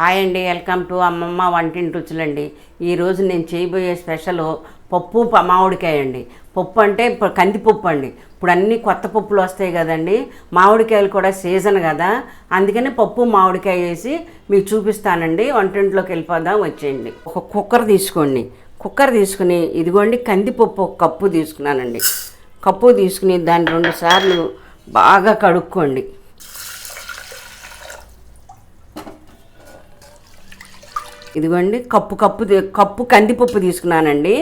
Hi అండి, welcome to అమ్మమ్మ వంటింటి రుచులండి. ఈరోజు నేను చేయబోయే స్పెషల్ పప్పు మామిడికాయ అండి. పప్పు అంటే ఇప్పుడు కందిపప్పు అండి. ఇప్పుడు అన్నీ కొత్త పప్పులు వస్తాయి కదండి, మామిడికాయలు కూడా సీజన్ కదా, అందుకని పప్పు మామిడికాయ వేసి మీకు చూపిస్తానండి. వంటింట్లోకి వెళ్ళిపోదాం, వచ్చేయండి. ఒక కుక్కర్ తీసుకోండి. కుక్కర్ తీసుకుని ఇదిగోండి కందిపప్పు ఒక కప్పు తీసుకున్నానండి. కప్పు తీసుకుని దాన్ని 2 సార్లు బాగా కడుక్కోండి. ఇదిగోండి కప్పు కందిపప్పు తీసుకున్నానండి.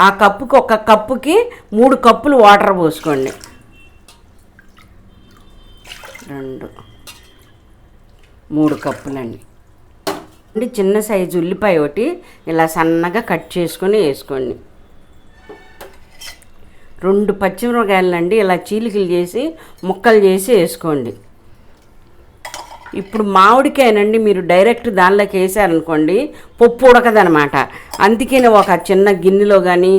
ఆ కప్పుకి ఒక కప్పుకి 3 కప్పులు వాటర్ పోసుకోండి. 3 కప్పులండి. చిన్న సైజు ఉల్లిపాయ ఒకటి ఇలా సన్నగా కట్ చేసుకొని వేసుకోండి. 2 పచ్చిమిరపకాయలండి ఇలా చీలికలు చేసి ముక్కలు చేసి వేసుకోండి. ఇప్పుడు మామిడికాయనండి మీరు డైరెక్ట్ దానిలోకి వేసారనుకోండి పప్పు ఉడకదనమాట. అందుకని ఒక చిన్న గిన్నెలో కానీ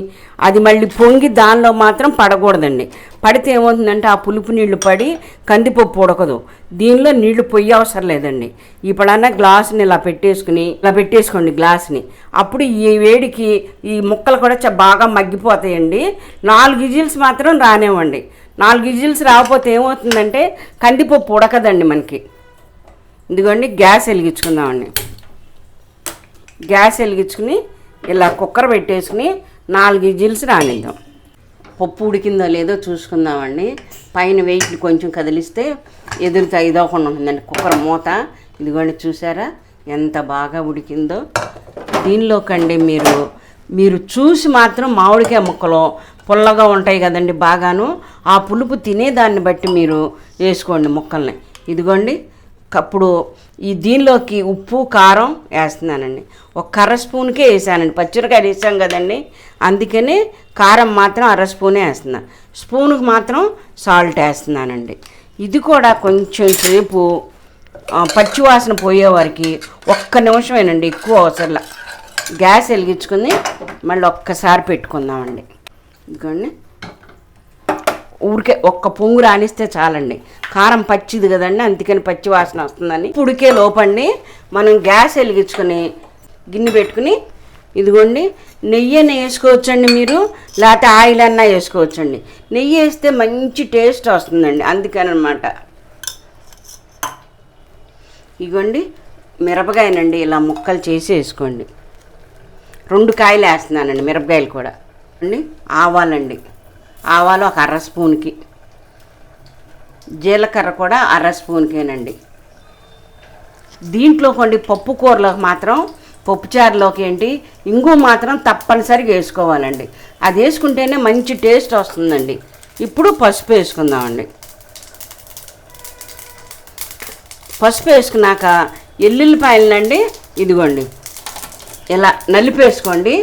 అది మళ్ళీ పొంగి దానిలో మాత్రం పడకూడదండి. పడితే ఏమవుతుందంటే ఆ పులుపు నీళ్లు పడి కందిపప్పు ఉడకదు. దీనిలో నీళ్లు పొయ్యి అవసరం లేదండి. ఇప్పుడన్నా గ్లాసుని ఇలా పెట్టేసుకోండి గ్లాసుని. అప్పుడు ఈ వేడికి ఈ ముక్కలు కూడా బాగా మగ్గిపోతాయండి. 4 విజిల్స్ మాత్రం రానివ్వండి. 4 విజిల్స్ రాకపోతే ఏమవుతుందంటే కందిపప్పు ఉడకదండి మనకి. ఇదిగోండి గ్యాస్ వెలిగించుకుందామండి. గ్యాస్ వెలిగించుకుని ఇలా కుక్కర్ పెట్టేసుకుని 4 విజిల్స్ రానిద్దాం. పప్పు ఉడికిందో లేదో చూసుకుందామండి. పైన వెయిట్ కొంచెం కదిలిస్తే ఎదురుతా ఇదవకుండా ఉంటుందండి కుక్కర్ మూత. ఇదిగోండి చూసారా ఎంత బాగా ఉడికిందో. దీనిలోకండి మీరు చూసి మాత్రం మామిడికాయ ముక్కలు పుల్లగా ఉంటాయి కదండి బాగాను, ఆ పులుపు తినేదాన్ని బట్టి మీరు వేసుకోండి ముక్కల్ని. ఇదిగోండి అప్పుడు దీనిలోకి ఉప్పు కారం వేస్తున్నానండి. 1/2 స్పూన్కే వేసానండి. పచ్చిమిరకాయలు వేసాం కదండి, అందుకని కారం మాత్రం 1/2 స్పూనే వేస్తున్నాను. స్పూన్కి మాత్రం సాల్ట్ వేస్తున్నానండి. ఇది కూడా కొంచెం సేపు పచ్చివాసన పోయేవారికి 1 నిమిషమేనండి, ఎక్కువ అవసరంలా. గ్యాస్ వెలిగించుకుని మళ్ళీ ఒక్కసారి పెట్టుకుందామండి. ఇదిగోండి ఊరికే 1 పొంగు రానిస్తే చాలండి. కారం పచ్చిది కదండి, అందుకని పచ్చి వాసన వస్తుందని. ఉడికే లోపండి మనం గ్యాస్ వెలిగించుకొని గిన్నె పెట్టుకుని ఇదిగోండి నెయ్యి వేసుకోవచ్చండి మీరు, లేకపోతే ఆయిల్ అన్నా వేసుకోవచ్చండి. నెయ్యి వేస్తే మంచి టేస్ట్ వస్తుందండి, అందుకని అనమాట. ఇదిగోండి మిరపకాయనండి ఇలా ముక్కలు చేసి వేసుకోండి. 2 కాయలు వేస్తున్నానండి, మిరపకాయలు కూడా అండి. ఆవాలండి, ఆవాలు 1/2 స్పూన్కి, జీలకర్ర కూడా 1/2 స్పూన్కేనండి. దీంట్లో కొండి పప్పు కూరలోకి మాత్రం పప్పుచారులోకి ఇంగు మాత్రం తప్పనిసరిగా వేసుకోవాలండి. అది వేసుకుంటేనే మంచి టేస్ట్ వస్తుందండి. ఇప్పుడు పసుపు వేసుకుందామండి. పసుపు వేసుకున్నాక ఎల్లుల్లిపాయలనండి ఇదిగోండి ఇలా నలిపేసుకోండి.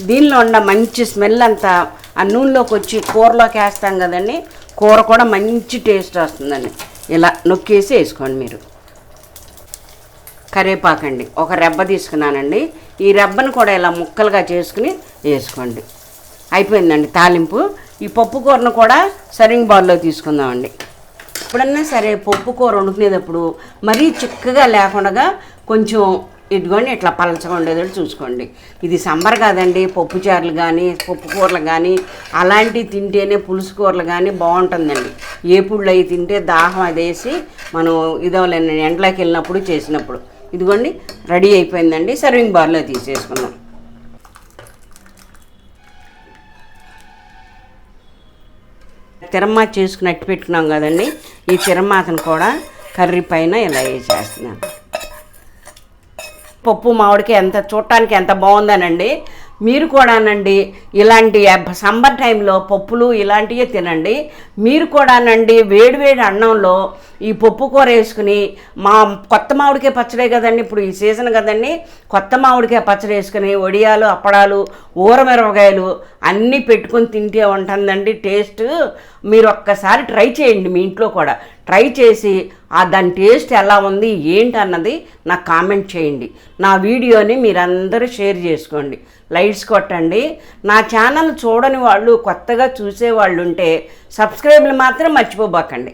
దీనిలో ఉన్న మంచి స్మెల్ అంతా ఆ నూనెలోకి వచ్చి కూరలోకి వేస్తాం కదండి, కూర కూడా మంచి టేస్ట్ వస్తుందండి. ఇలా నొక్కేసి వేసుకోండి మీరు. కరివేపాకండి 1 రెబ్బ తీసుకున్నానండి. ఈ రెబ్బను కూడా ఇలా ముక్కలుగా చేసుకుని వేసుకోండి. అయిపోయిందండి తాలింపు. ఈ పప్పు కూరను కూడా సర్వింగ్ బౌల్లో తీసుకుందామండి. ఎప్పుడన్నా సరే పప్పు కూర వండుకునేటప్పుడు మరీ చిక్కగా లేకుండా కొంచెం ఇదిగోండి ఇట్లా పలచగా ఉండేటట్టు చూసుకోండి. ఇది సమ్మర్ కాదండి, పప్పు చారులు కానీ పప్పు కూరలు కానీ అలాంటివి తింటేనే, పులుసు కూరలు కానీ బాగుంటుందండి. ఏపుళ్ళు అవి తింటే దాహం అదేసి మనం ఇదవలేనండి ఎండలోకి వెళ్ళినప్పుడు చేసినప్పుడు. ఇదిగోండి రెడీ అయిపోయిందండి. సర్వింగ్ బార్లో తీసేసుకుందాం. తిరమాత చేసుకుని అట్టి పెట్టుకున్నాం కదండి, ఈ తిరమాతను కూడా కర్రీ పైన ఇలా వేసేస్తున్నాను. పప్పు మామిడికాయ ఎంత చూడటానికి ఎంత బాగుందనండి. మీరు కూడానండి ఇలాంటి సమ్మర్ టైంలో పప్పులు ఇలాంటివే తినండి. మీరు కూడానండి వేడివేడి అన్నంలో ఈ పప్పు కూర వేసుకుని కొత్త మామిడికాయ పచ్చడే కదండి, ఇప్పుడు ఈ సీజన్ కదండి, కొత్త మామిడికాయ పచ్చడి వేసుకుని వడియాలు, అప్పడాలు, ఊరమిరపకాయలు అన్నీ పెట్టుకొని తింటే ఉంటుందండి టేస్ట్. మీరు ఒక్కసారి ట్రై చేయండి, మీ ఇంట్లో కూడా ట్రై చేసి దాని టేస్ట్ ఎలా ఉంది ఏంటి అన్నది నాకు కామెంట్ చేయండి. నా వీడియోని మీరందరూ షేర్ చేసుకోండి, లైక్స్ కొట్టండి. నా ఛానల్ చూడని వాళ్ళు, కొత్తగా చూసేవాళ్ళు ఉంటే సబ్స్క్రైబ్లు మాత్రం మర్చిపోబాకండి.